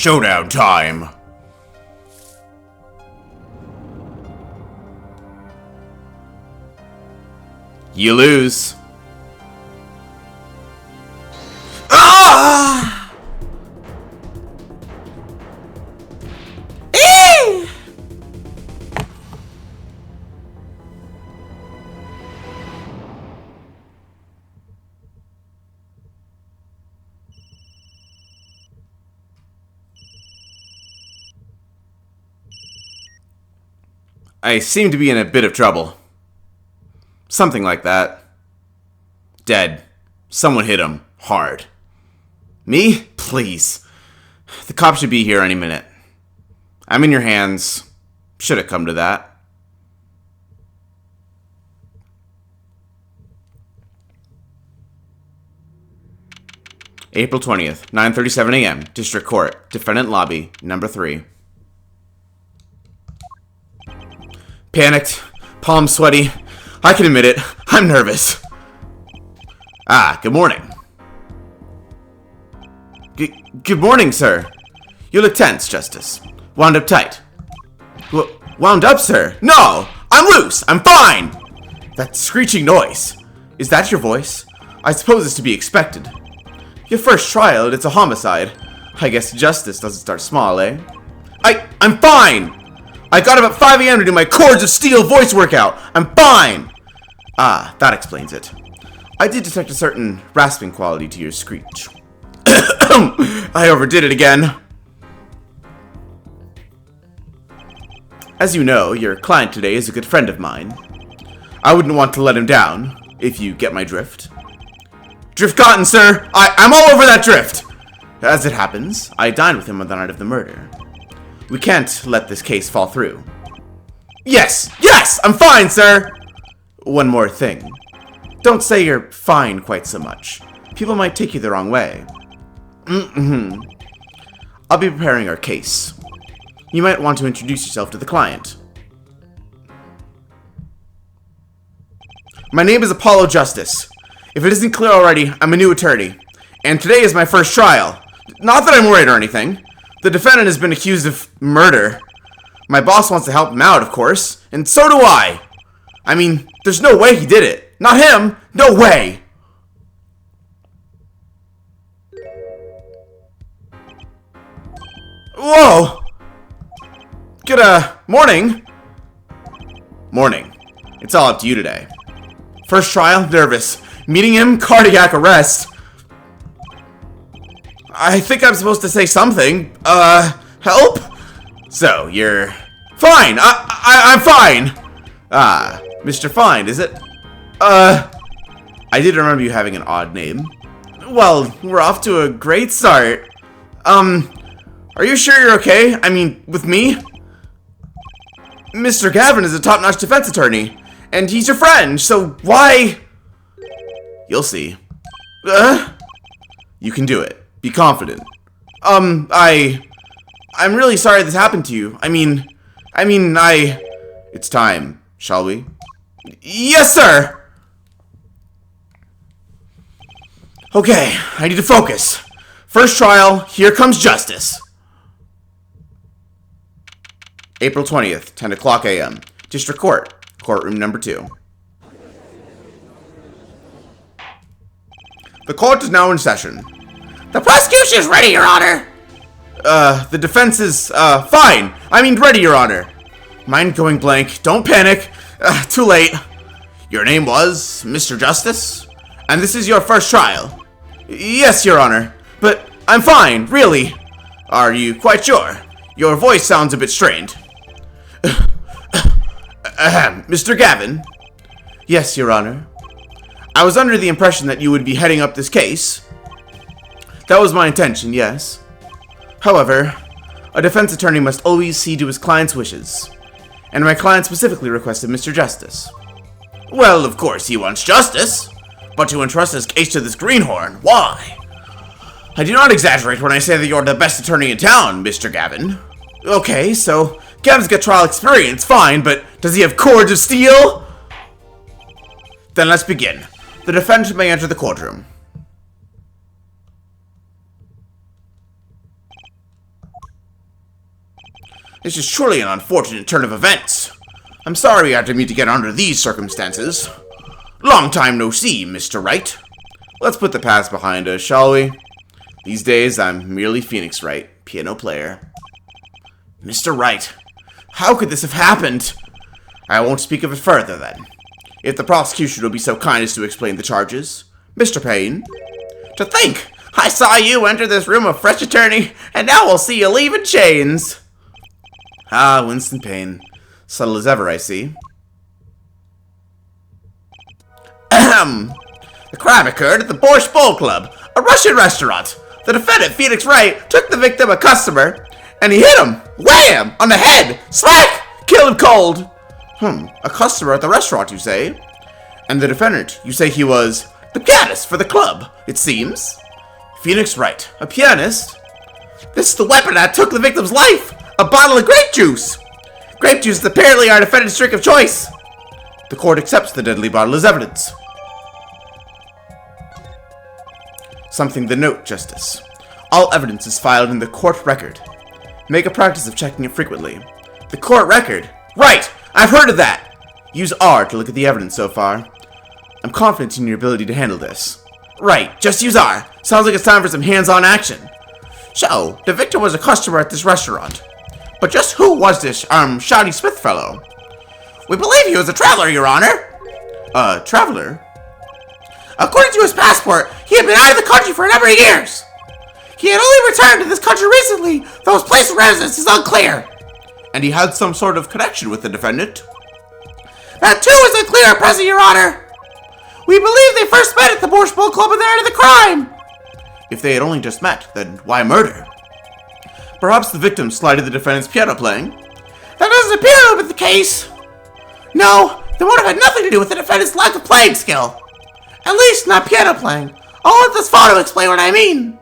Showdown time! You lose. Ah! Eee! I seem to be in a bit of trouble. Something like that. Dead. Someone hit him. Hard. Me? Please. The cops should be here any minute. I'm in your hands. Should it come to that. April 20th, 9:37 a.m. District Court. Defendant Lobby, number 3. Panicked. Palms sweaty. I can admit it. I'm nervous. Ah, good morning. Good morning, sir. You look tense, Justice. Wound up tight. Wound up, sir? No! I'm loose! I'm fine! That screeching noise. Is that your voice? I suppose it's to be expected. Your first trial, it's a homicide. I guess justice doesn't start small, eh? I'm fine! I got up at 5 a.m. to do my Cords of Steel voice workout. I'm fine! Ah, that explains it. I did detect a certain rasping quality to your screech. I overdid it again. As you know, your client today is a good friend of mine. I wouldn't want to let him down, if you get my drift. Drift gotten, sir! I'm all over that drift! As it happens, I dined with him on the night of the murder. We can't let this case fall through. Yes! Yes! I'm fine, sir! One more thing. Don't say you're fine quite so much. People might take you the wrong way. I'll be preparing our case. You might want to introduce yourself to the client. My name is Apollo Justice. If it isn't clear already, I'm a new attorney. And today is my first trial. Not that I'm worried or anything. The defendant has been accused of murder. My boss wants to help him out, of course. And so do I. I mean, there's no way he did it. Not him. No way. Whoa. Good, morning. Morning. It's all up to you today. First trial, nervous. Meeting him, cardiac arrest. I think I'm supposed to say something. Help? So, you're fine. I'm fine. Ah, Mr. Fine, is it? I did remember you having an odd name. Well, we're off to a great start. Are you sure you're okay? I mean, with me? Mr. Gavin is a top-notch defense attorney, and he's your friend, so why? You'll see. You can do it. Be confident. I'm really sorry this happened to you. I mean, it's time, shall we? Yes, sir! Okay, I need to focus. First trial, here comes justice. April 20th, 10 o'clock a.m. District Court, courtroom number 2. The court is now in session. The prosecution is ready, Your Honor! The defense is, fine. I mean, ready, Your Honor. Mind going blank. Don't panic. Too late. Your name was Mr. Justice? And this is your first trial? Yes, Your Honor. But I'm fine, really. Are you quite sure? Your voice sounds a bit strained. Mr. Gavin? Yes, Your Honor. I was under the impression that you would be heading up this case. That was my intention, yes. However, a defense attorney must always see to his client's wishes. And my client specifically requested Mr. Justice. Well, of course he wants justice. But to entrust his case to this greenhorn, why? I do not exaggerate when I say that you're the best attorney in town, Mr. Gavin. Okay, so Gavin's got trial experience, fine, but does he have cords of steel? Then let's begin. The defendant may enter the courtroom. This is surely an unfortunate turn of events. I'm sorry we had to meet again under these circumstances. Long time no see, Mr. Wright. Let's put the past behind us, shall we? These days, I'm merely Phoenix Wright, piano player. Mr. Wright, how could this have happened? I won't speak of it further, then. If the prosecution will be so kind as to explain the charges. Mr. Payne? To think! I saw you enter this room a fresh attorney, and now we'll see you leave in chains. Ah, Winston Payne. Subtle as ever, I see. Ahem. The crime occurred at the Borscht Bowl Club, a Russian restaurant. The defendant, Phoenix Wright, took the victim, a customer, and he hit him, wham, on the head, smack, killed him cold. A customer at the restaurant, you say? And the defendant, you say he was the pianist for the club, it seems? Phoenix Wright, a pianist? This is the weapon that took the victim's life, a bottle of grape juice. Grape juice is apparently our defendant's drink of choice. The court accepts the deadly bottle as evidence. Something to note, Justice. All evidence is filed in the court record. Make a practice of checking it frequently. The court record? Right! I've heard of that! Use R to look at the evidence so far. I'm confident in your ability to handle this. Right, just use R. Sounds like it's time for some hands-on action. So, the victim was a customer at this restaurant. But just who was this, Shoddy Smith fellow? We believe he was a traveler, Your Honor. Traveler? According to his passport, he had been out of the country for a number of years. He had only returned to this country recently, though his place of residence is unclear. And he had some sort of connection with the defendant? That too is unclear at present, Your Honor. We believe they first met at the Borscht Bowl Club at the night of the crime. If they had only just met, then why murder? Perhaps the victim slighted the defendant's piano playing. That doesn't appear to have been the case. No, the motive had nothing to do with the defendant's lack of playing skill. At least not piano playing. I'll let this photo explain what I mean.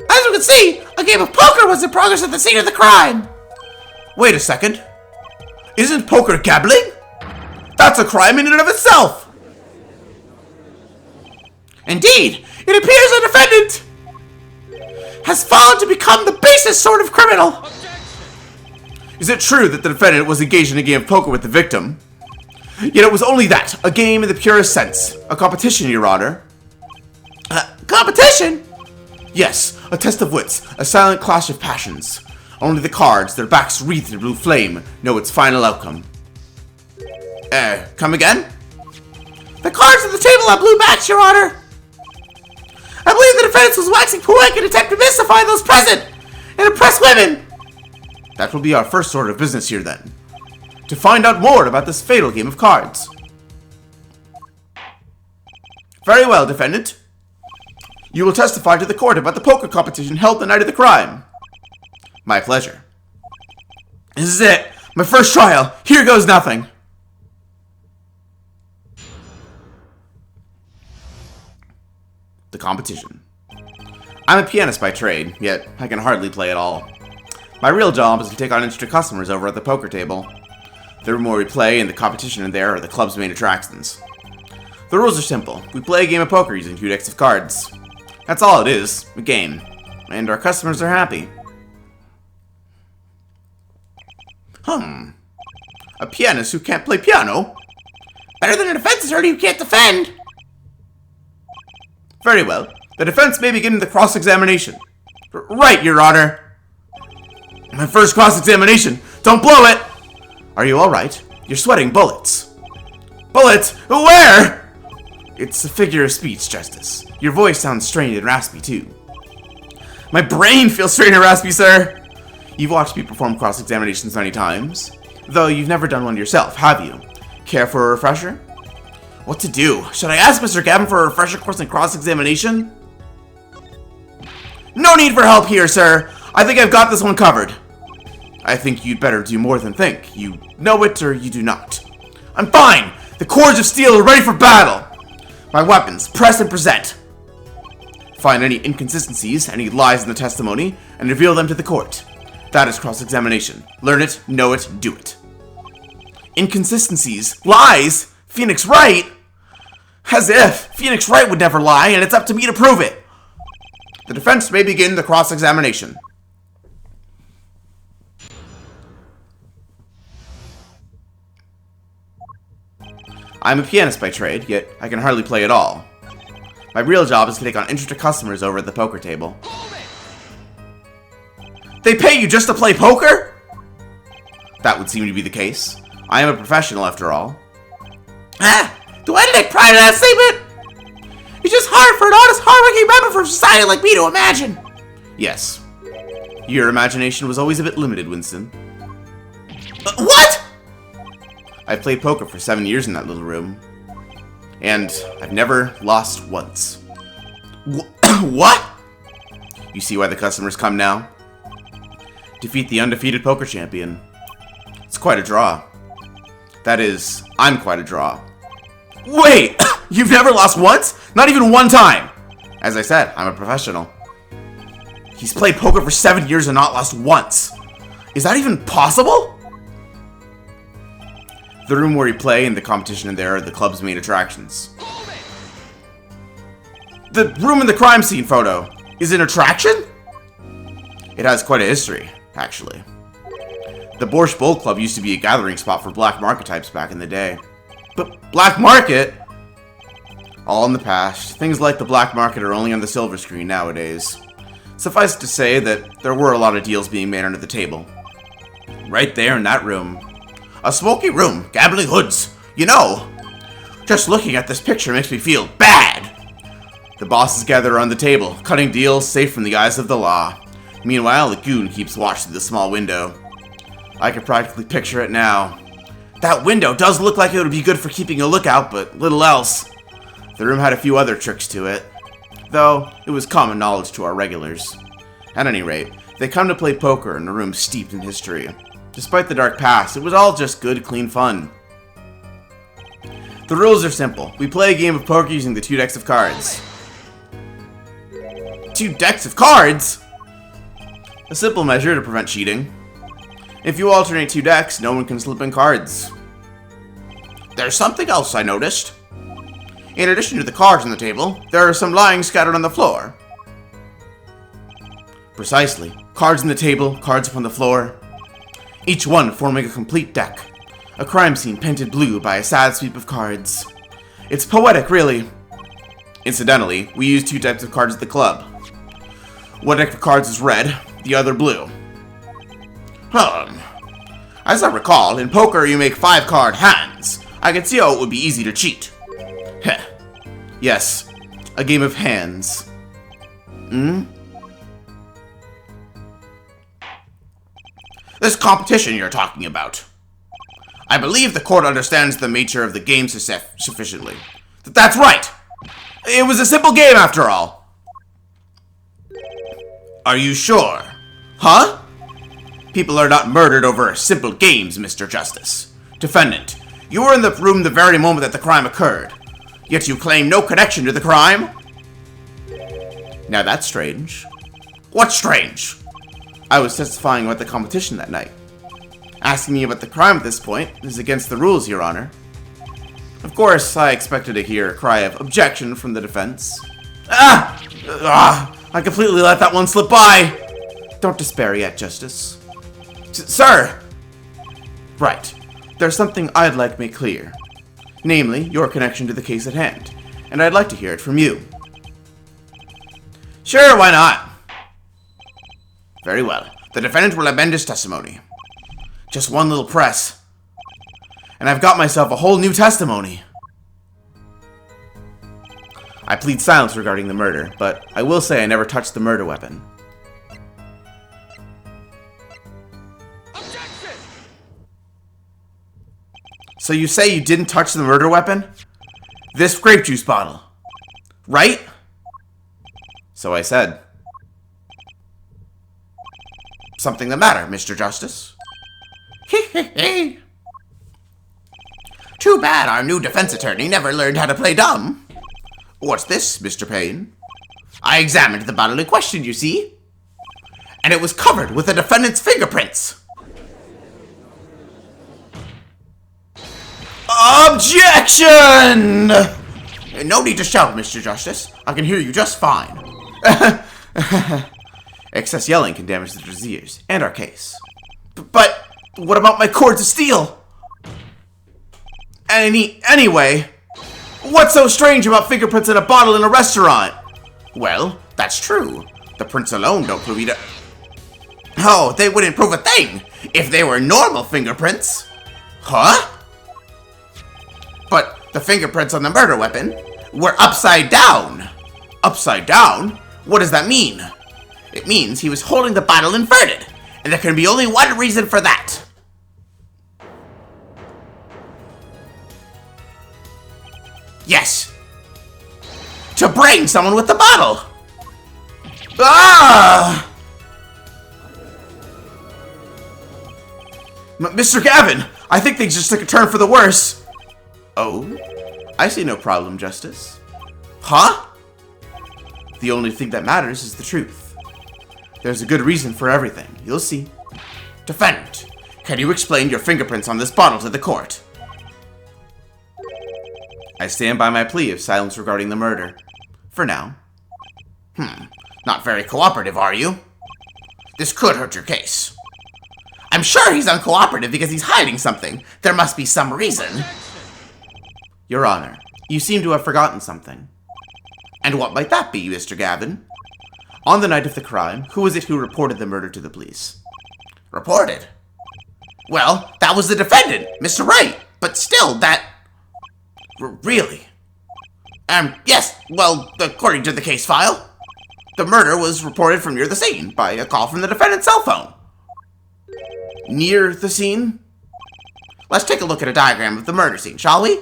As you can see, a game of poker was in progress at the scene of the crime. Wait a second. Isn't poker gambling? That's a crime in and of itself. Indeed, it appears the defendant has fallen to become the basest sort of criminal. Is it true that the defendant was engaged in a game of poker with the victim? Yet it was only that, a game in the purest sense. A competition, Your Honor. Competition? Yes, a test of wits, a silent clash of passions. Only the cards, their backs wreathed in blue flame, know its final outcome. Come again? The cards on the table have blue backs, Your Honor. I believe the defense was waxing poetic in an attempt to mystify those present and impress women. That will be our first order of business here, then. To find out more about this fatal game of cards. Very well, defendant. You will testify to the court about the poker competition held the night of the crime. My pleasure. This is it. My first trial. Here goes nothing. The competition. I'm a pianist by trade, yet I can hardly play at all. My real job is to take on interested customers over at the poker table. The room where we play and the competition in there are the club's main attractions. The rules are simple. We play a game of poker using 2 decks of cards. That's all it is, a game. And our customers are happy. A pianist who can't play piano? Better than a defense attorney who can't defend! Very well. The defense may begin the cross-examination. Right, Your Honor. My first cross-examination. Don't blow it! Are you alright? You're sweating bullets. Bullets? Where? It's a figure of speech, Justice. Your voice sounds strained and raspy, too. My brain feels strained and raspy, sir. You've watched me perform cross-examinations many times. Though you've never done one yourself, have you? Care for a refresher? What to do? Should I ask Mr. Gavin for a refresher course in cross-examination? No need for help here, sir. I think I've got this one covered. I think you'd better do more than think. You know it or you do not. I'm fine! The cords of steel are ready for battle! My weapons, press and present. Find any inconsistencies, any lies in the testimony, and reveal them to the court. That is cross-examination. Learn it, know it, do it. Inconsistencies? Lies? Phoenix Wright? As if! Phoenix Wright would never lie, and it's up to me to prove it! The defense may begin the cross-examination. I'm a pianist by trade, yet I can hardly play at all. My real job is to take on interested customers over at the poker table. They pay you just to play poker? That would seem to be the case. I am a professional, after all. Ah! Do I take pride in that statement? It's just hard for an honest, hard-working member from society like me to imagine. Yes. Your imagination was always a bit limited, Winston. What?! I've played poker for 7 years in that little room. And I've never lost once. What? You see why the customers come now? Defeat the undefeated poker champion. It's quite a draw. That is, I'm quite a draw. Wait! You've never lost once? Not even one time! As I said, I'm a professional. He's played poker for 7 years and not lost once. Is that even possible? The room where you play and the competition in there are the club's main attractions. The room in the crime scene photo is an attraction? It has quite a history, actually. The Borscht Bowl Club used to be a gathering spot for black market types back in the day. But black market? All in the past. Things like the black market are only on the silver screen nowadays. Suffice it to say that there were a lot of deals being made under the table. Right there in that room. A smoky room, gambling hoods. You know, just looking at this picture makes me feel bad. The bosses gather around the table, cutting deals safe from the eyes of the law. Meanwhile, the goon keeps watch through the small window. I can practically picture it now. That window does look like it would be good for keeping a lookout, but little else. The room had a few other tricks to it, though it was common knowledge to our regulars. At any rate, they come to play poker in a room steeped in history. Despite the dark past, it was all just good, clean fun. The rules are simple. We play a game of poker using the 2 decks of cards. 2 decks of cards? A simple measure to prevent cheating. If you alternate 2 decks, no one can slip in cards. There's something else I noticed. In addition to the cards on the table, there are some lying scattered on the floor. Precisely. Cards on the table, cards upon the floor. Each one forming a complete deck. A crime scene painted blue by a sad sweep of cards. It's poetic, really. Incidentally, we use 2 types of cards at the club. One deck of cards is red, the other blue. As I recall, in poker you make 5-card hands. I can see how it would be easy to cheat. Heh. Yes, a game of hands. This competition you're talking about. I believe the court understands the nature of the game sufficiently. That's right! It was a simple game after all. Are you sure? Huh? People are not murdered over simple games, Mr. Justice. Defendant, you were in the room the very moment that the crime occurred. Yet you claim no connection to the crime? Now that's strange. What's strange? I was testifying about the competition that night. Asking me about the crime at this point is against the rules, Your Honor. Of course, I expected to hear a cry of objection from the defense. I completely let that one slip by. Don't despair yet, Justice. Sir! Right. There's something I'd like to make clear. Namely, your connection to the case at hand. And I'd like to hear it from you. Sure, why not? Very well. The defendant will amend his testimony. Just one little press. And I've got myself a whole new testimony. I plead silence regarding the murder, but I will say I never touched the murder weapon. Objection! So you say you didn't touch the murder weapon? This grape juice bottle. Right? So I said. Something the matter, Mr. Justice? Too bad our new defense attorney never learned how to play dumb. What's this, Mr. Payne? I examined the bottle in question, you see. And it was covered with the defendant's fingerprints. Objection! No need to shout, Mr. Justice. I can hear you just fine. Excess yelling can damage the ears and our case. But what about my cords of steel? Anyway, what's so strange about fingerprints in a bottle in a restaurant? Well, that's true. The prints alone don't prove either. Oh, they wouldn't prove a thing if they were normal fingerprints. Huh? But the fingerprints on the murder weapon were upside down. Upside down? What does that mean? It means he was holding the bottle inverted, and there can be only one reason for that. Yes. To bring someone with the bottle. Ah! Mr. Gavin, I think things just took a turn for the worse. Oh? I see no problem, Justice. Huh? The only thing that matters is the truth. There's a good reason for everything. You'll see. Defendant, can you explain your fingerprints on this bottle to the court? I stand by my plea of silence regarding the murder. For now. Not very cooperative, are you? This could hurt your case. I'm sure he's uncooperative because he's hiding something. There must be some reason. Your Honor, you seem to have forgotten something. And what might that be, Mr. Gavin? On the night of the crime, who was it who reported the murder to the police? Reported? Well, that was the defendant, Mr. Wright. But still, that... Really? Yes, well, according to the case file, the murder was reported from near the scene by a call from the defendant's cell phone. Near the scene? Let's take a look at a diagram of the murder scene, shall we?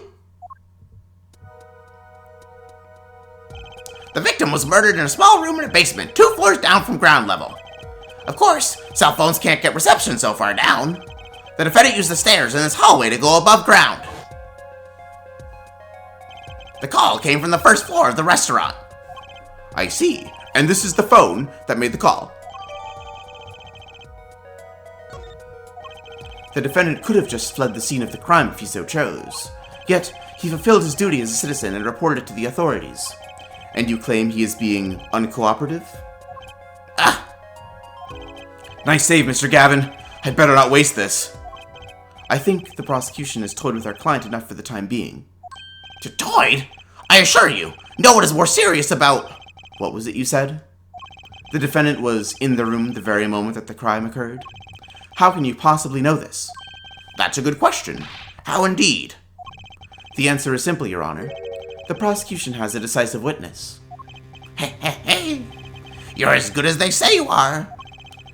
The victim was murdered in a small room in a basement, 2 floors down from ground level. Of course, cell phones can't get reception so far down. The defendant used the stairs in this hallway to go above ground. The call came from the first floor of the restaurant. I see. And this is the phone that made the call. The defendant could have just fled the scene of the crime if he so chose. Yet, he fulfilled his duty as a citizen and reported it to the authorities. And you claim he is being uncooperative? Ah! Nice save, Mr. Gavin. I'd better not waste this. I think the prosecution has toyed with our client enough for the time being. Toyed? I assure you, no one is more serious about... What was it you said? The defendant was in the room the very moment that the crime occurred? How can you possibly know this? That's a good question. How indeed? The answer is simple, Your Honor. The prosecution has a decisive witness. Hey. You're as good as they say you are.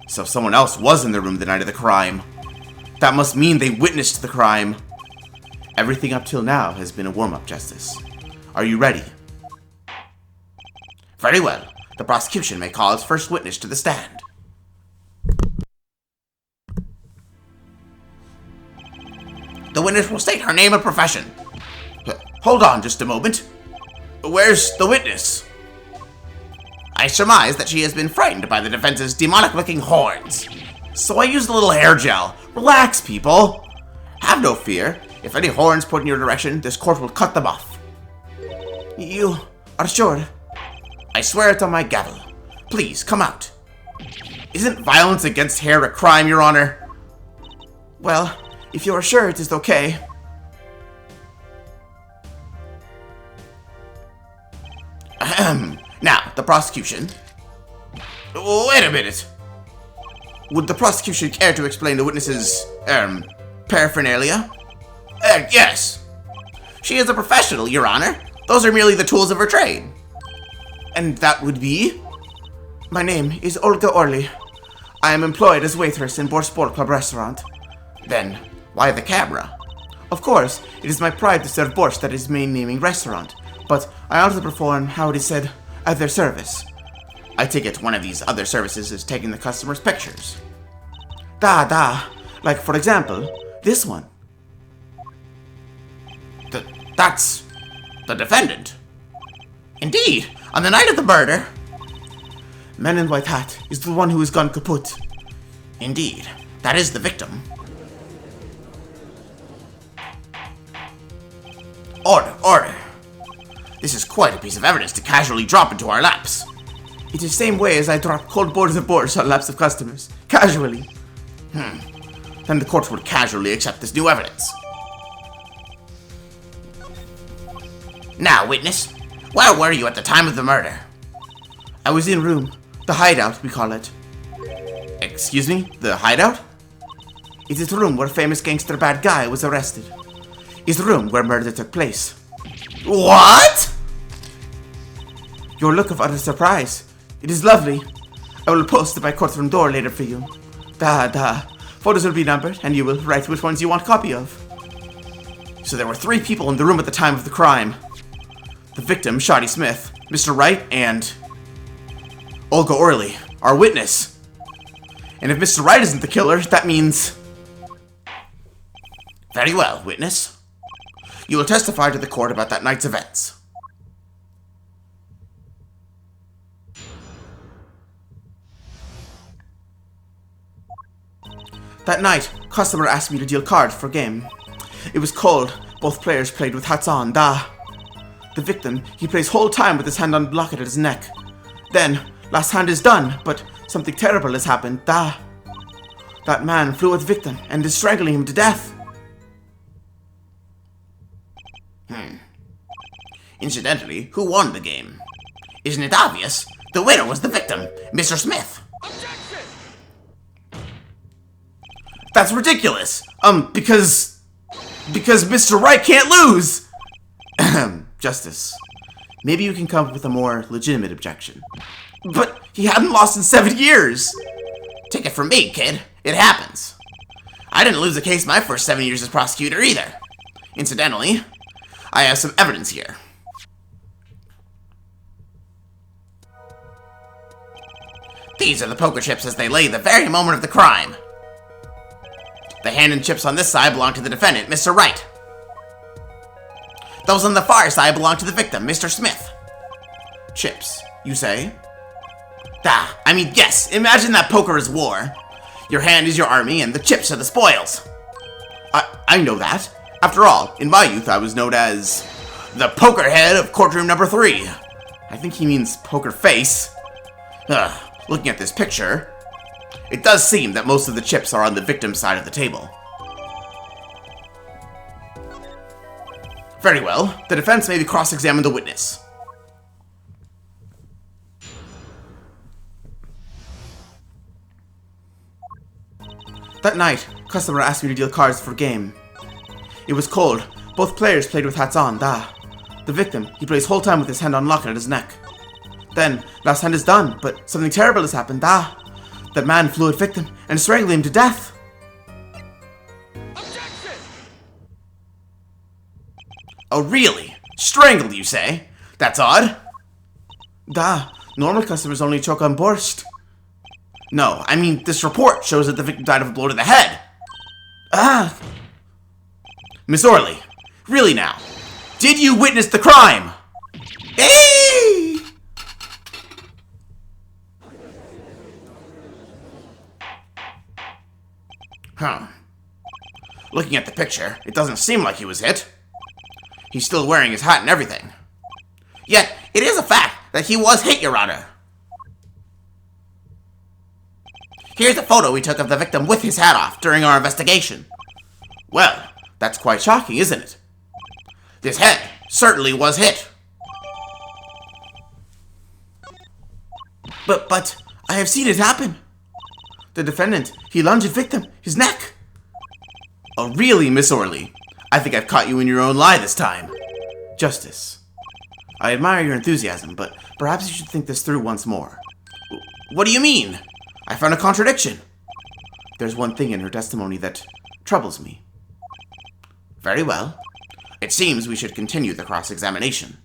So someone else was in the room the night of the crime. That must mean they witnessed the crime. Everything up till now has been a warm-up, Justice. Are you ready? Very well. The prosecution may call its first witness to the stand. The witness will state her name and profession. Hold on just a moment. Where's the witness? I surmise that she has been frightened by the defense's demonic-looking horns. So I used a little hair gel. Relax, people. Have no fear. If any horns point in your direction, this court will cut them off. You are sure? I swear it on my gavel. Please, come out. Isn't violence against hair a crime, Your Honor? Well, if you are sure it is okay. Ahem. Now, the prosecution. Wait a minute. Would the prosecution care to explain the witness's, paraphernalia? Yes. She is a professional, Your Honor. Those are merely the tools of her trade. And that would be? My name is Olga Orly. I am employed as waitress in Borscht Sport Club restaurant. Then, why the camera? Of course, it is my pride to serve borscht at his main naming restaurant, but I also perform, how it is said, other service. I take it one of these other services is taking the customer's pictures. Like for example, this one. That's the defendant. Indeed, on the night of the murder. Man in white hat is the one who has gone kaput. Indeed, that is the victim. Order. This is quite a piece of evidence to casually drop into our laps. It's the same way as I drop cold boards of boards on laps of customers. Casually. Then the court would casually accept this new evidence. Now, witness, where were you at the time of the murder? I was in room. The hideout, we call it. Excuse me? The hideout? It is the room where famous gangster bad guy was arrested. It's the room where murder took place. What? Your look of utter surprise. It is lovely. I will post it by courtroom door later for you. Photos will be numbered, and you will write which ones you want copy of. So there were 3 people in the room at the time of the crime. The victim, Shoddy Smith, Mr. Wright, and Olga Orley, our witness. And if Mr. Wright isn't the killer, that means... Very well, witness. You will testify to the court about that night's events. That night, customer asked me to deal cards for game. It was cold. Both players played with hats on. The victim, he plays whole time with his hand unblocked at his neck. Then, last hand is done, but something terrible has happened. That man flew at the victim and is strangling him to death. Incidentally, who won the game? Isn't it obvious? The winner was the victim, Mr. Smith. Objection! That's ridiculous. Because Mr. Wright can't lose. Justice. Maybe you can come up with a more legitimate objection. But he hadn't lost in 7 years. Take it from me, kid. It happens. I didn't lose a case my first 7 years as prosecutor either. Incidentally, I have some evidence here. These are the poker chips as they lay the very moment of the crime. The hand and chips on this side belong to the defendant, Mr. Wright. Those on the far side belong to the victim, Mr. Smith. Chips, you say? I mean, yes, imagine that poker is war. Your hand is your army, and the chips are the spoils. I know that. After all, in my youth, I was known as the poker head of courtroom number 3. I think he means poker face. Looking at this picture, it does seem that most of the chips are on the victim's side of the table. Very well, the defense may cross-examine the witness. That night, customer asked me to deal cards for game. It was cold. Both players played with hats on. The victim, he plays whole time with his hand unlocked at his neck. Then, last hand is done, but something terrible has happened. That man flew at victim and strangled him to death. Objection! Oh, really? Strangled, you say? That's odd. Normal customers only choke on borscht. No, I mean, this report shows that the victim died of a blow to the head. Miss Orley, really now, did you witness the crime? Hey! Looking at the picture, it doesn't seem like he was hit. He's still wearing his hat and everything. Yet, it is a fact that he was hit, Your Honor. Here's a photo we took of the victim with his hat off during our investigation. Well, that's quite shocking, isn't it? This head certainly was hit. But, I have seen it happen. The defendant, he lunged at victim, his neck. Oh, really, Miss Orley? I think I've caught you in your own lie this time. Justice. I admire your enthusiasm, but perhaps you should think this through once more. What do you mean? I found a contradiction. There's one thing in her testimony that troubles me. Very well. It seems we should continue the cross-examination.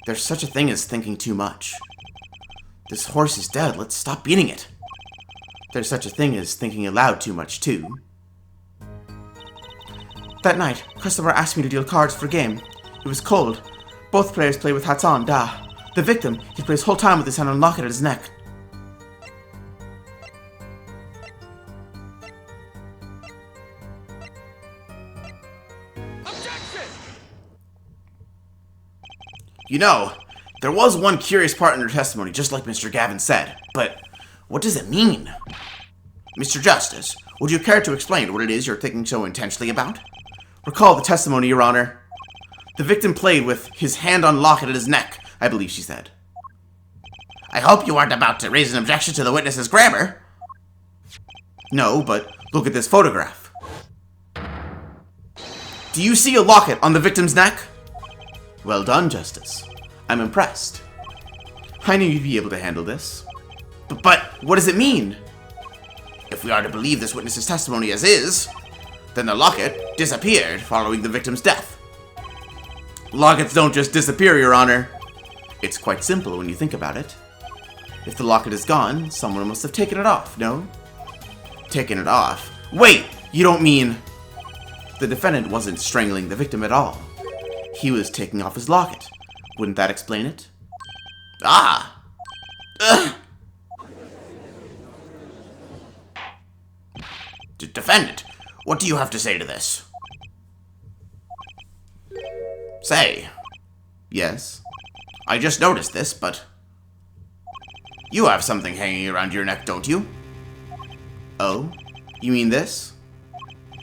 There's such a thing as thinking too much. This horse is dead. Let's stop beating it. There's such a thing as thinking aloud too much, too. That night, customer asked me to deal cards for game. It was cold. Both players play with hats on. The victim, he plays whole time with his hand unlocked at his neck. Objection! You know, There was one curious part in her testimony, just like Mr. Gavin said. But what does it mean? Mr. Justice, would you care to explain what it is you're thinking so intensely about? Recall the testimony, Your Honor. The victim played with his hand on locket at his neck, I believe she said. I hope you aren't about to raise an objection to the witness's grammar. No, but look at this photograph. Do you see a locket on the victim's neck? Well done, Justice. I'm impressed. I knew you'd be able to handle this. But what does it mean? If we are to believe this witness's testimony as is, then the locket disappeared following the victim's death. Lockets don't just disappear, Your Honor. It's quite simple when you think about it. If the locket is gone, someone must have taken it off, no? Taken it off? Wait, you don't mean... The defendant wasn't strangling the victim at all. He was taking off his locket. Wouldn't that explain it? Ah! Ugh. Defendant, what do you have to say to this? Say. Yes. I just noticed this, but... You have something hanging around your neck, don't you? Oh? You mean this?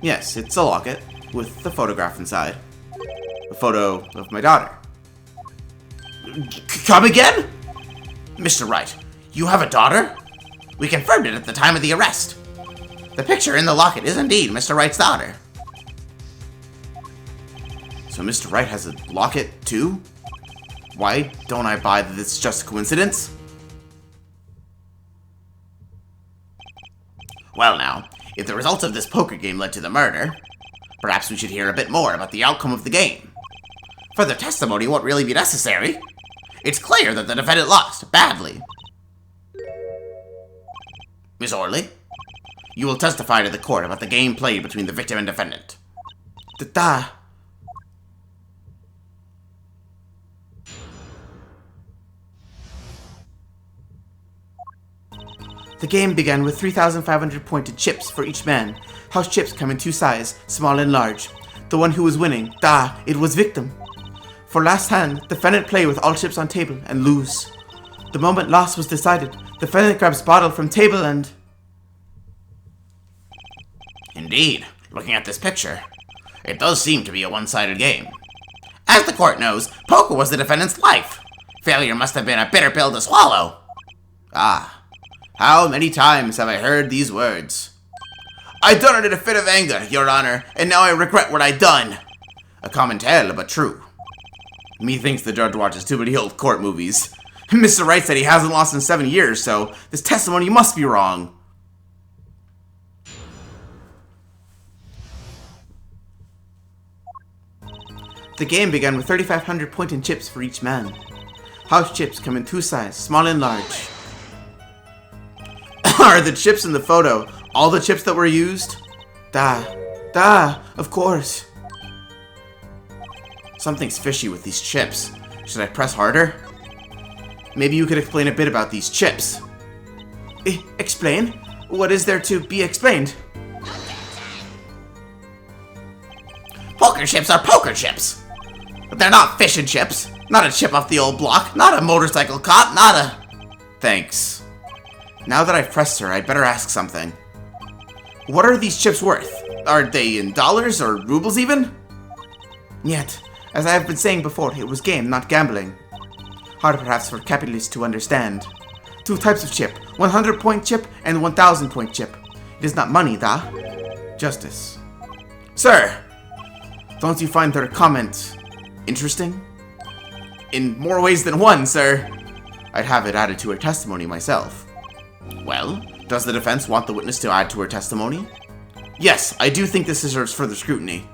Yes, it's a locket, with the photograph inside. A photo of my daughter. Come again? Mr. Wright, you have a daughter? We confirmed it at the time of the arrest. The picture in the locket is indeed Mr. Wright's daughter. So Mr. Wright has a locket, too? Why don't I buy that it's just a coincidence? Well now, if the results of this poker game led to the murder, perhaps we should hear a bit more about the outcome of the game. Further testimony won't really be necessary. It's clear that the defendant lost, badly. Miss Orley, you will testify to the court about the game played between the victim and defendant. The game began with 3,500 pointed chips for each man. House chips come in two sizes, small and large. The one who was winning, it was victim. For last hand, defendant play with all chips on table and lose. The moment loss was decided, defendant grabs bottle from table and... Indeed, looking at this picture, it does seem to be a one-sided game. As the court knows, poker was the defendant's life. Failure must have been a bitter pill to swallow. Ah, how many times have I heard these words? I done it in a fit of anger, Your Honor, and now I regret what I done. A common tale, but true. Methinks the judge watches too many old court movies. Mr. Wright said he hasn't lost in 7 years, so this testimony must be wrong. The game began with 3,500 pointed chips for each man. House chips come in two sizes, small and large. Are the chips in the photo all the chips that were used? Of course. Something's fishy with these chips. Should I press harder? Maybe you could explain a bit about these chips. Explain? What is there to be explained? Poker chips are poker chips. But they're not fish and chips. Not a chip off the old block. Not a motorcycle cop. Not a... Thanks. Now that I've pressed her, I'd better ask something. What are these chips worth? Are they in dollars or rubles even? Yet, as I have been saying before, it was game, not gambling. Hard perhaps for capitalists to understand. Two types of chip, 100-point chip and 1,000-point chip. It is not money, Justice. Sir, don't you find their comment interesting? In more ways than one, sir. I'd have it added to her testimony myself. Well, does the defense want the witness to add to her testimony? Yes, I do think this deserves further scrutiny.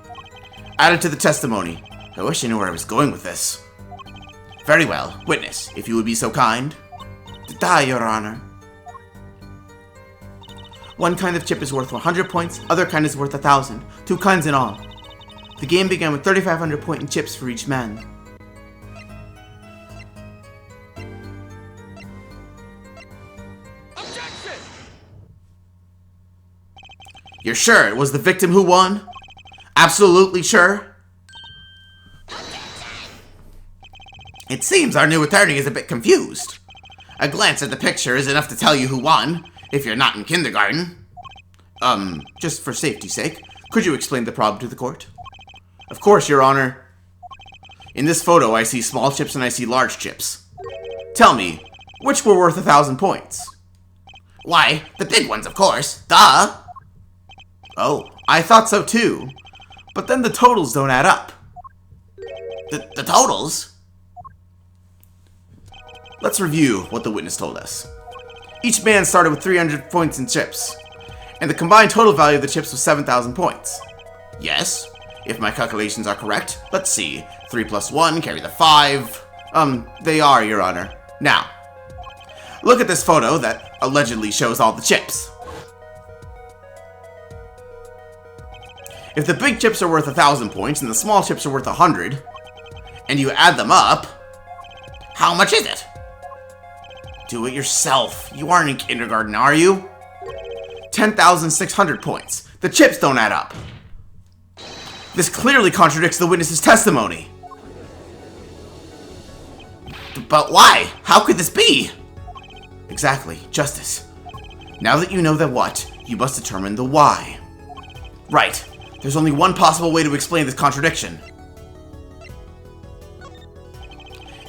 Added to the testimony. I wish I knew where I was going with this. Very well. Witness, if you would be so kind. Your Honor. One kind of chip is worth 100 points, other kind is worth 1,000. 2 kinds in all. The game began with 3,500 pointed chips for each man. Objection! You're sure it was the victim who won? Absolutely sure? It seems our new attorney is a bit confused. A glance at the picture is enough to tell you who won, if you're not in kindergarten. Just for safety's sake, could you explain the problem to the court? Of course, Your Honor. In this photo, I see small chips and I see large chips. Tell me, which were worth 1,000 points? Why, the big ones, of course. Duh! Oh, I thought so too. But then the totals don't add up. The totals? Let's review what the witness told us. Each man started with 300 points in chips, and the combined total value of the chips was 7,000 points. Yes, if my calculations are correct. Let's see. 3 plus 1, carry the 5. They are, Your Honor. Now, look at this photo that allegedly shows all the chips. If the big chips are worth 1,000 points and the small chips are worth 100, and you add them up, how much is it? Do it yourself. You aren't in kindergarten, are you? 10,600 points. The chips don't add up. This clearly contradicts the witness's testimony. But why? How could this be? Exactly, Justice. Now that you know the what, you must determine the why. Right. There's only one possible way to explain this contradiction.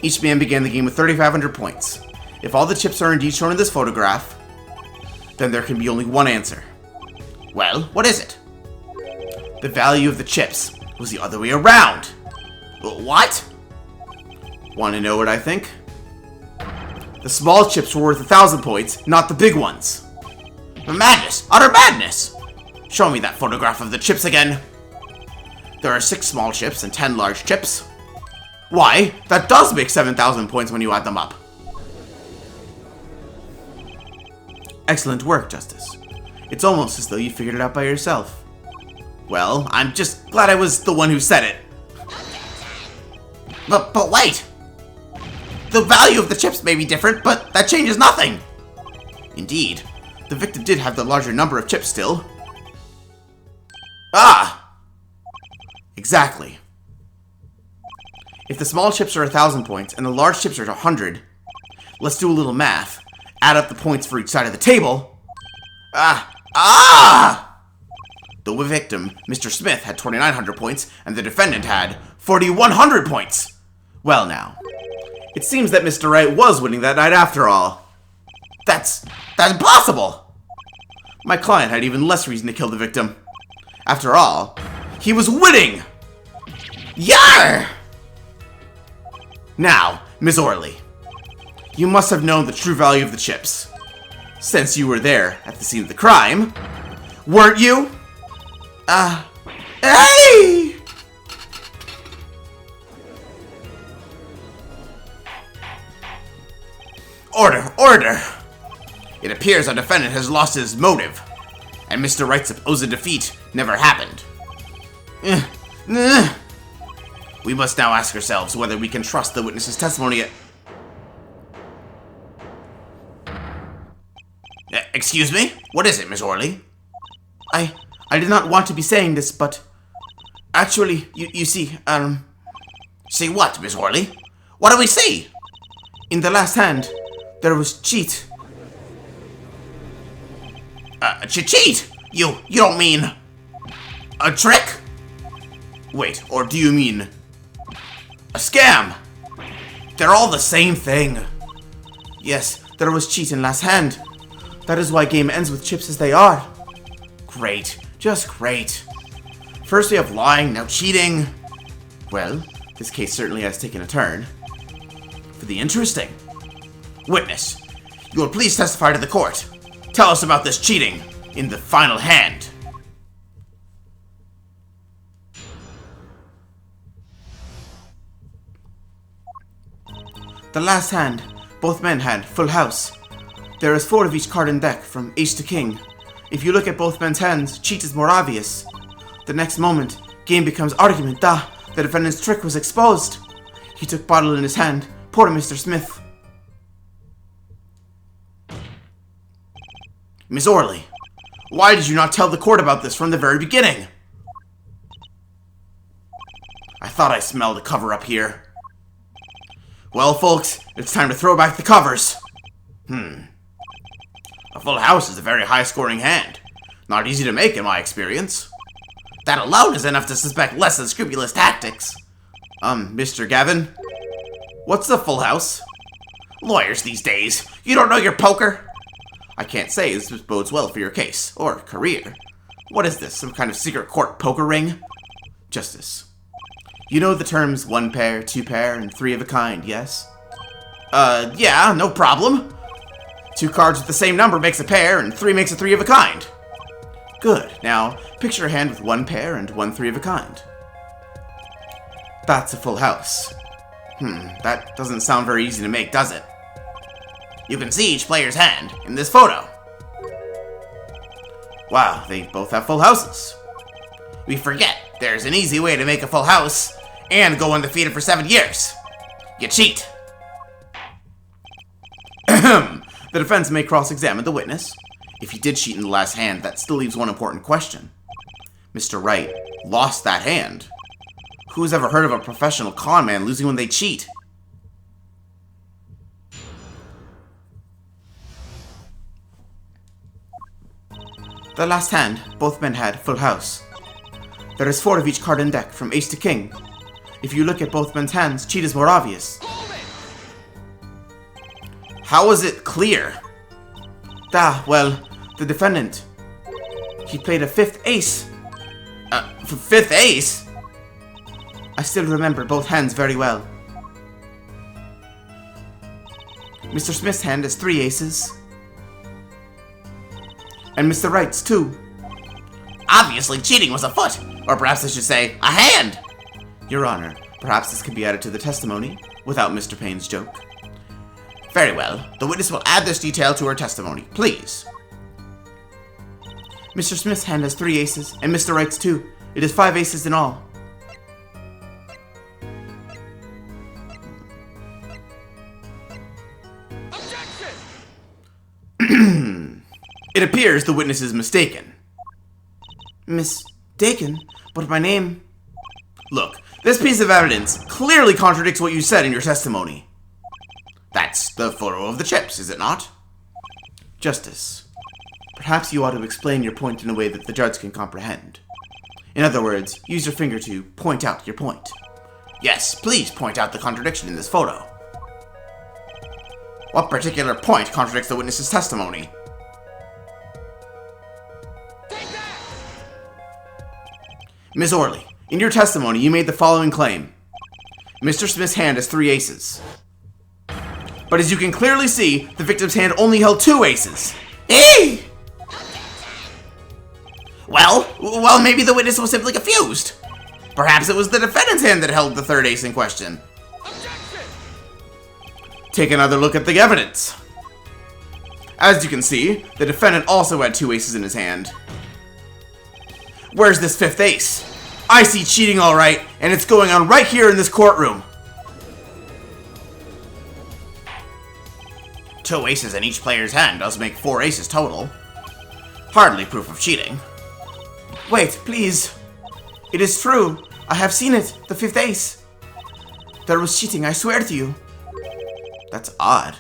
Each man began the game with 3,500 points. If all the chips are indeed shown in this photograph, then there can be only one answer. Well, what is it? The value of the chips was the other way around. What? Want to know what I think? The small chips were worth 1,000 points, not the big ones. Madness! Utter madness! Show me that photograph of the chips again. There are 6 small chips and 10 large chips. Why, that does make 7,000 points when you add them up. Excellent work, Justice. It's almost as though you figured it out by yourself. Well, I'm just glad I was the one who said it. But wait! The value of the chips may be different, but that changes nothing! Indeed, the victim did have the larger number of chips still. Ah! Exactly. If the small chips are 1,000 points and the large chips are 100, let's do a little math. Add up the points for each side of the table. The victim, Mr. Smith, had 2,900 points, and the defendant had 4,100 points. Well now, it seems that Mr. Wright was winning that night after all. That's impossible! My client had even less reason to kill the victim. After all, he was winning! Yar! Now, Ms. Orley, you must have known the true value of the chips, since you were there at the scene of the crime, weren't you? Hey! Order! It appears our defendant has lost his motive, and Mr. Wright's supposed defeat never happened. We must now ask ourselves whether we can trust the witness's testimony. Excuse me? What is it, Miss Orley? I did not want to be saying this, but actually, you see, See what, Miss Orley? What do we see? In the last hand, there was cheat. Cheat? You don't mean a trick? Wait, or do you mean a scam? They're all the same thing. Yes, there was cheat in last hand. That is why game ends with chips as they are. Great, just great. First we have lying, now cheating. Well, this case certainly has taken a turn for the interesting. Witness, you will please testify to the court. Tell us about this cheating in the final hand. The last hand, both men had full house. There is 4 of each card in deck, from ace to king. If you look at both men's hands, cheat is more obvious. The next moment, game becomes argument. The defendant's trick was exposed. He took bottle in his hand. Poor Mr. Smith. Miss Orley, why did you not tell the court about this from the very beginning? I thought I smelled a cover-up here. Well, folks, it's time to throw back the covers. A full house is a very high-scoring hand. Not easy to make, in my experience. That alone is enough to suspect less than scrupulous tactics. Mr. Gavin? What's a full house? Lawyers these days. You don't know your poker? I can't say this bodes well for your case, or career. What is this, some kind of secret court poker ring? Justice. You know the terms one pair, two pair, and three of a kind, yes? Yeah, no problem. 2 cards with the same number makes a pair, and 3 makes a three of a kind. Good. Now, picture a hand with 1 pair and 1 three of a kind. That's a full house. That doesn't sound very easy to make, does it? You can see each player's hand in this photo. Wow, they both have full houses. We forget there's an easy way to make a full house and go undefeated for 7 years. You cheat. The defense may cross-examine the witness. If he did cheat in the last hand, that still leaves one important question. Mr. Wright lost that hand. Who's ever heard of a professional con man losing when they cheat? The last hand, both men had full house. There is 4 of each card in deck, from ace to king. If you look at both men's hands, cheat is more obvious. How is it clear? Well, the defendant. He played a 5th ace. 5th ace? I still remember both hands very well. Mr. Smith's hand has 3 aces. And Mr. Wright's 2. Obviously, cheating was afoot. Or perhaps I should say, a hand. Your Honor, perhaps this could be added to the testimony, without Mr. Payne's joke. Very well. The witness will add this detail to her testimony, please. Mr. Smith's hand has 3 aces, and Mr. Wright's 2. It is 5 aces in all. It appears the witness is mistaken. Mistaken? But my name... Look, this piece of evidence clearly contradicts what you said in your testimony. That's the photo of the chips, is it not? Justice. Perhaps you ought to explain your point in a way that the judge can comprehend. In other words, use your finger to point out your point. Yes, please point out the contradiction in this photo. What particular point contradicts the witness's testimony? Ms. Orley, in your testimony, you made the following claim. Mr. Smith's hand has 3 aces. But as you can clearly see, the victim's hand only held 2 aces. Hey! Well, maybe the witness was simply confused. Perhaps it was the defendant's hand that held the 3rd ace in question. Objection! Take another look at the evidence. As you can see, the defendant also had 2 aces in his hand. Where's this 5th ace? I see cheating all right, and it's going on right here in this courtroom. 2 aces in each player's hand does make 4 aces total. Hardly proof of cheating. Wait, please. It is true. I have seen it, the 5th ace. There was cheating, I swear to you. That's odd.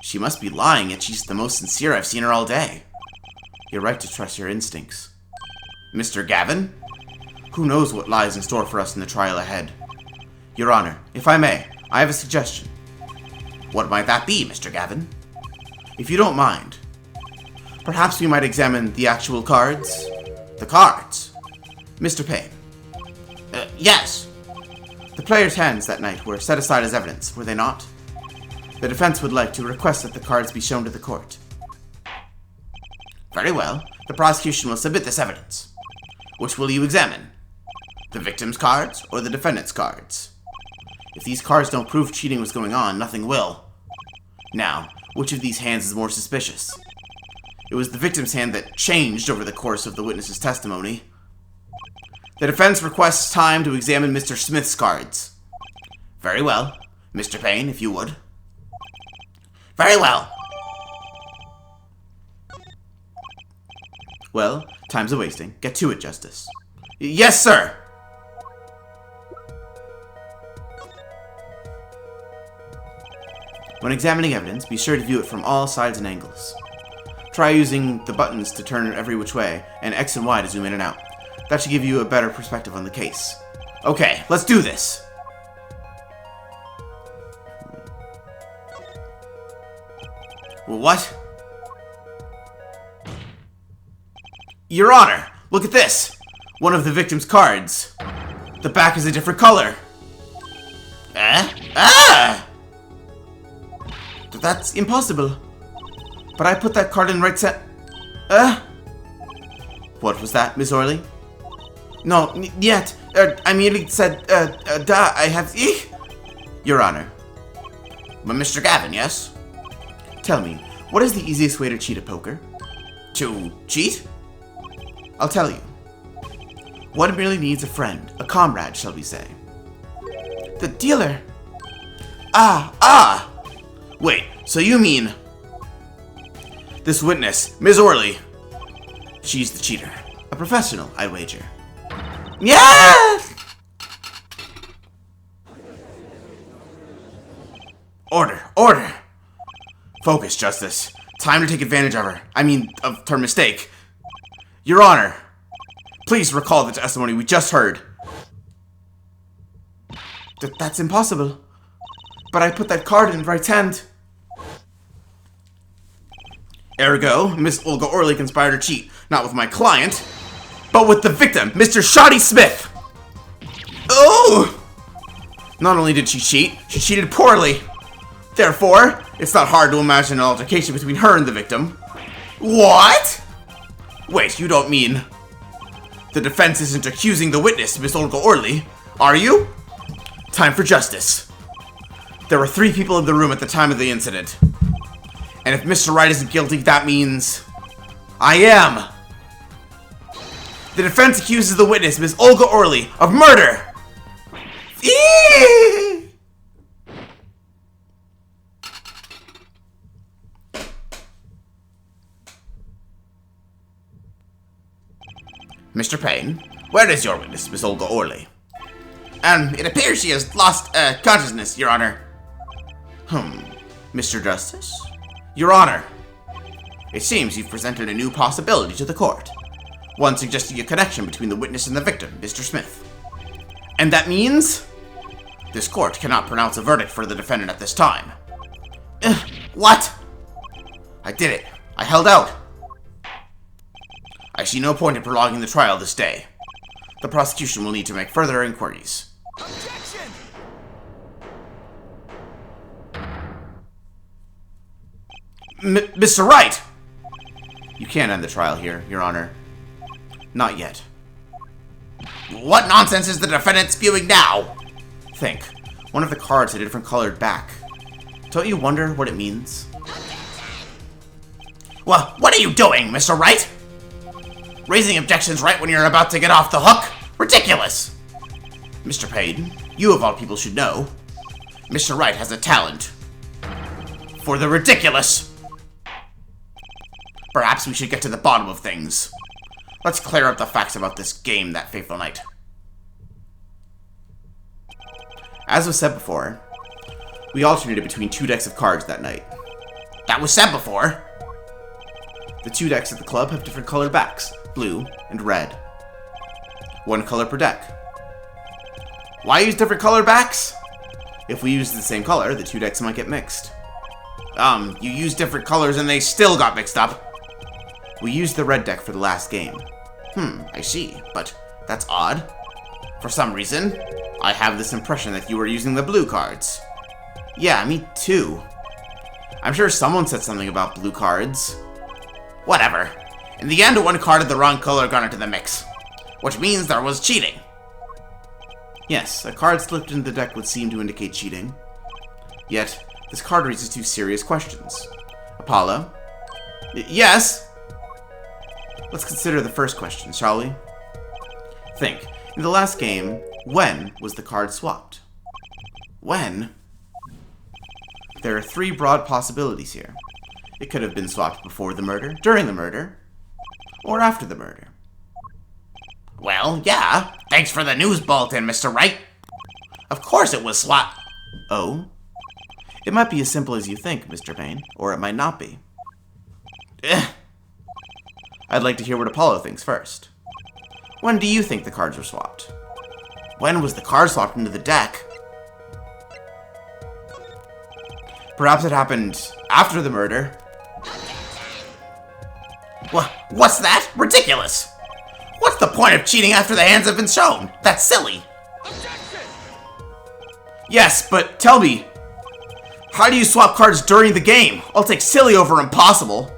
She must be lying, yet she's the most sincere I've seen her all day. You're right to trust your instincts. Mr. Gavin? Who knows what lies in store for us in the trial ahead? Your Honor, if I may, I have a suggestion. What might that be, Mr. Gavin? If you don't mind, perhaps we might examine the actual cards? The cards? Mr. Payne. Yes. The players' hands that night were set aside as evidence, were they not? The defense would like to request that the cards be shown to the court. Very well. The prosecution will submit this evidence. Which will you examine? The victim's cards or the defendant's cards? If these cards don't prove cheating was going on, nothing will. Now, which of these hands is more suspicious? It was the victim's hand that changed over the course of the witness's testimony. The defense requests time to examine Mr. Smith's cards. Very well. Mr. Payne, if you would. Very well. Well, time's a-wasting. Get to it, Justice. Yes, sir! When examining evidence, be sure to view it from all sides and angles. Try using the buttons to turn every which way, and X and Y to zoom in and out. That should give you a better perspective on the case. Okay, let's do this! What? Your Honor, look at this! One of the victim's cards. The back is a different color. That's impossible. But I put that card in right set. What was that, Miss Orley? No, yet. I merely said, I have... Your Honor. But Mr. Gavin, yes? Tell me, what is the easiest way to cheat at poker? To cheat? I'll tell you. One merely needs a friend, a comrade, shall we say. The dealer. Wait, so you mean... This witness, Ms. Orley. She's the cheater. A professional, I'd wager. Yes! Order, order! Focus, Justice. Time to take advantage of her. Of her mistake. Your Honor, please recall the testimony we just heard. That's impossible. But I put that card in right hand. Ergo, Miss Olga Orley conspired to cheat, not with my client, but with the victim, Mr. Shoddy Smith! Oh! Not only did she cheat, she cheated poorly. Therefore, it's not hard to imagine an altercation between her and the victim. What? Wait, you don't mean... The defense isn't accusing the witness, Miss Olga Orley, are you? Time for justice. There were 3 people in the room at the time of the incident. And if Mr. Wright isn't guilty, that means... I am! The defense accuses the witness, Miss Olga Orley, of murder! Mr. Payne, where is your witness, Miss Olga Orley? It appears she has lost, consciousness, Your Honor. Mr. Justice? Your Honor, it seems you've presented a new possibility to the court. One suggesting a connection between the witness and the victim, Mr. Smith. And that means? This court cannot pronounce a verdict for the defendant at this time. What? I did it. I held out. I see no point in prolonging the trial this day. The prosecution will need to make further inquiries. Objection! Mr. Wright! You can't end the trial here, Your Honor. Not yet. What nonsense is the defendant spewing now? Think. One of the cards had a different colored back. Don't you wonder what it means? Well, what are you doing, Mr. Wright? Raising objections right when you're about to get off the hook? Ridiculous! Mr. Payne, you of all people should know. Mr. Wright has a talent for the ridiculous. Perhaps we should get to the bottom of things. Let's clear up the facts about this game that fateful night. As was said before, we alternated between 2 decks of cards that night. That was said before! The 2 decks at the club have different colored backs, blue and red. 1 color per deck. Why use different color backs? If we used the same color, the 2 decks might get mixed. You used different colors and they still got mixed up. We used the red deck for the last game. I see, but that's odd. For some reason, I have this impression that you were using the blue cards. Yeah, me too. I'm sure someone said something about blue cards. Whatever. In the end, 1 card of the wrong color got into the mix, which means there was cheating. Yes, a card slipped into the deck would seem to indicate cheating. Yet, this card raises 2 serious questions. Apollo? Yes? Let's consider the first question, shall we? Think. In the last game, when was the card swapped? When? There are 3 broad possibilities here. It could have been swapped before the murder, during the murder, or after the murder. Well, yeah. Thanks for the news bulletin, Mr. Wright. Of course it was swapped. Oh? It might be as simple as you think, Mr. Payne, or it might not be. I'd like to hear what Apollo thinks first. When do you think the cards were swapped? When was the card swapped into the deck? Perhaps it happened after the murder. What's that? Ridiculous! What's the point of cheating after the hands have been shown? That's silly! Objection! Yes, but tell me, how do you swap cards during the game? I'll take silly over impossible.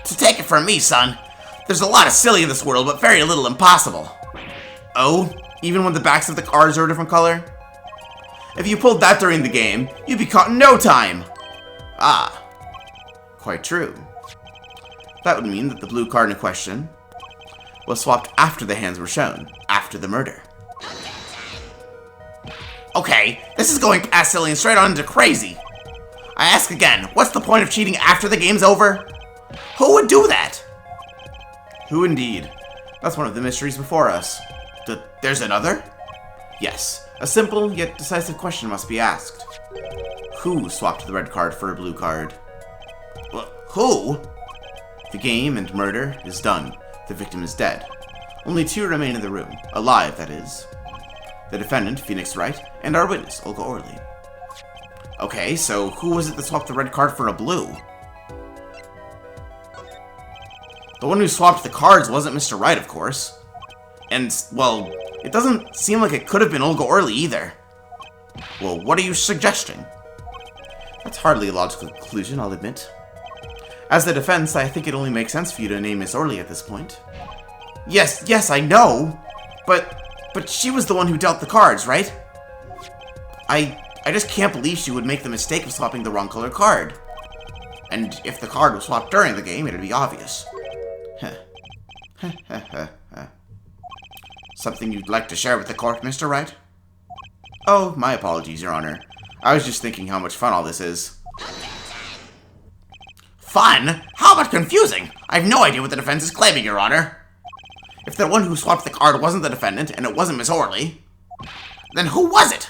To take it from me, son, there's a lot of silly in this world, but very little impossible. Oh? Even when the backs of the cards are a different color? If you pulled that during the game, you'd be caught in no time. Ah, quite true. That would mean that the blue card in question was swapped after the hands were shown, after the murder. Okay, this is going past silly and straight on into crazy. I ask again, what's the point of cheating after the game's over? Who would do that? Who indeed? That's one of the mysteries before us. There's another? Yes, a simple yet decisive question must be asked. Who swapped the red card for a blue card? Who? The game and murder is done. The victim is dead. Only two remain in the room, alive, that is. The defendant, Phoenix Wright, and our witness, Olga Orley. Okay, so who was it that swapped the red card for a blue? The one who swapped the cards wasn't Mr. Wright, of course. And, well, it doesn't seem like it could have been Olga Orley either. Well, what are you suggesting? That's hardly a logical conclusion, I'll admit. As the defense, I think it only makes sense for you to name Miss Orley at this point. Yes, I know. But she was the one who dealt the cards, right? I just can't believe she would make the mistake of swapping the wrong color card. And if the card was swapped during the game, it'd be obvious. Something you'd like to share with the court, Mr. Wright? Oh, my apologies, Your Honor. I was just thinking how much fun all this is. Fun? How about confusing? I have no idea what the defense is claiming, Your Honor. If the one who swapped the card wasn't the defendant, and it wasn't Miss Orley, then who was it?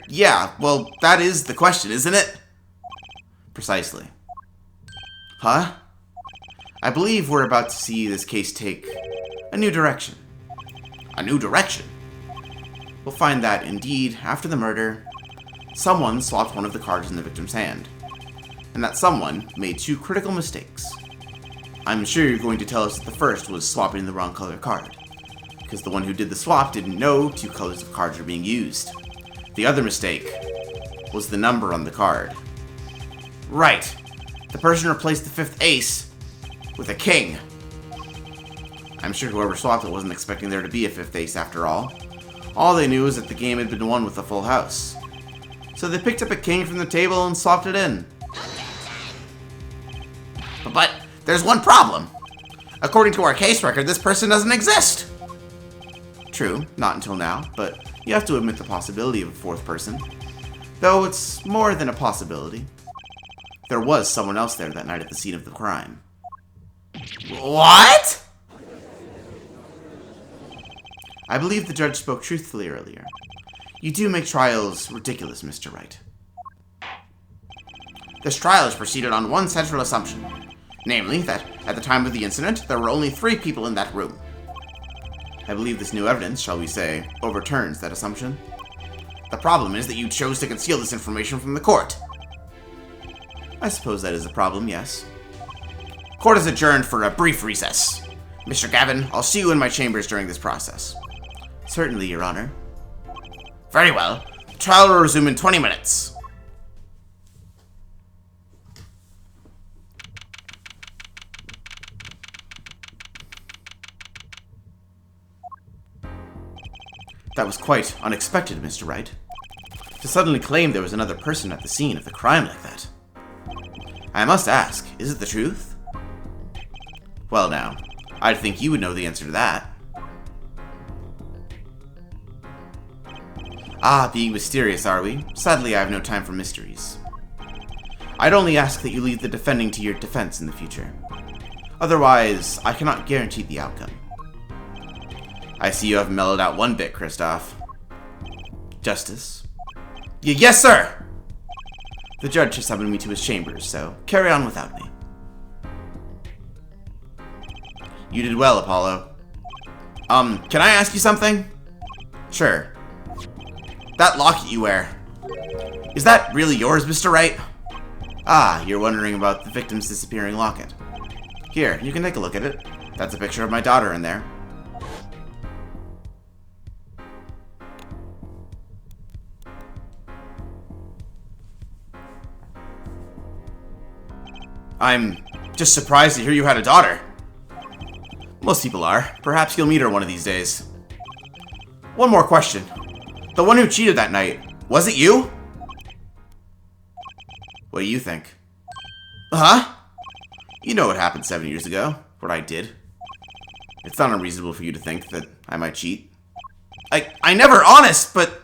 Yeah, well, that is the question, isn't it? Precisely. Huh? I believe we're about to see this case take a new direction. A new direction? We'll find that, indeed, after the murder, someone swapped one of the cards in the victim's hand. And that someone made two critical mistakes. I'm sure you're going to tell us that the first was swapping the wrong color card, because the one who did the swap didn't know two colors of cards were being used. The other mistake was the number on the card. Right. The person replaced the fifth ace with a king. I'm sure whoever swapped it wasn't expecting there to be a fifth ace after all. All they knew was that the game had been won with a full house. So they picked up a king from the table and swapped it in. But there's one problem. According to our case record, this person doesn't exist. True, not until now, but you have to admit the possibility of a fourth person. Though it's more than a possibility. There was someone else there that night at the scene of the crime. What? I believe the judge spoke truthfully earlier. You do make trials ridiculous, Mr. Wright. This trial has proceeded on one central assumption. Namely, that at the time of the incident, there were only 3 people in that room. I believe this new evidence, shall we say, overturns that assumption. The problem is that you chose to conceal this information from the court. I suppose that is a problem, yes. Court is adjourned for a brief recess. Mr. Gavin, I'll see you in my chambers during this process. Certainly, Your Honor. Very well. The trial will resume in 20 minutes. That was quite unexpected, Mr. Wright. To suddenly claim there was another person at the scene of the crime like that. I must ask, is it the truth? Well now, I'd think you would know the answer to that. Ah, being mysterious, are we? Sadly, I have no time for mysteries. I'd only ask that you leave the defending to your defense in the future. Otherwise, I cannot guarantee the outcome. I see you have mellowed out one bit, Kristoff. Justice. Yes, sir! The judge has summoned me to his chambers, so carry on without me. You did well, Apollo. Can I ask you something? Sure. That locket you wear, is that really yours, Mr. Wright? Ah, you're wondering about the victim's disappearing locket. Here, you can take a look at it. That's a picture of my daughter in there. I'm just surprised to hear you had a daughter. Most people are. Perhaps you'll meet her one of these days. One more question. The one who cheated that night, was it you? What do you think? Huh? You know what happened 7 years ago. What I did. It's not unreasonable for you to think that I might cheat. I never honest, but...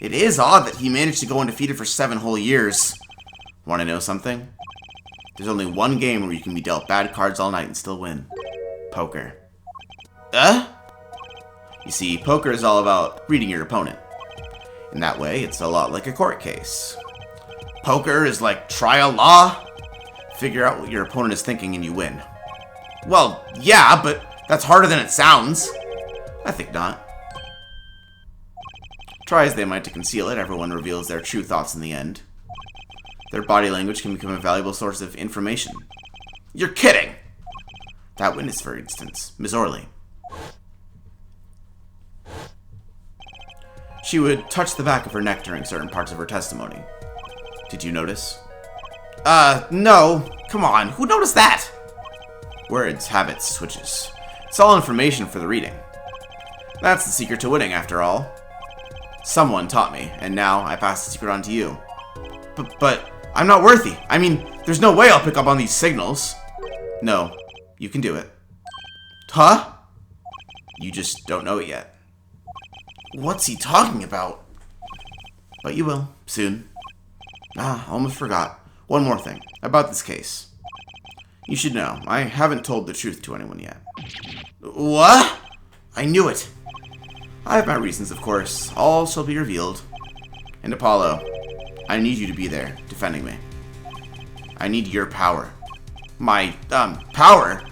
It is odd that he managed to go undefeated for 7 whole years. Want to know something? There's only one game where you can be dealt bad cards all night and still win. Poker. You see, poker is all about reading your opponent. In that way, it's a lot like a court case. Poker is like trial law. Figure out what your opponent is thinking and you win. Well, yeah, but that's harder than it sounds. I think not. Try as they might to conceal it, everyone reveals their true thoughts in the end. Their body language can become a valuable source of information. You're kidding! That witness, for instance, Miss Orley. She would touch the back of her neck during certain parts of her testimony. Did you notice? No. Come on, who noticed that? Words, habits, switches. It's all information for the reading. That's the secret to winning, after all. Someone taught me, and now I pass the secret on to you. But I'm not worthy. I mean, there's no way I'll pick up on these signals. No, you can do it. Huh? You just don't know it yet. What's he talking about? But you will, soon. Almost forgot. One more thing, about this case. You should know, I haven't told the truth to anyone yet. What? I knew it. I have my reasons, of course. All shall be revealed. And Apollo, I need you to be there, defending me. I need your power. My, power?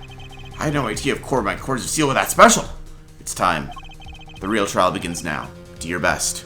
I had no idea of my cords of steel were that special. It's time. The real trial begins now. Do your best.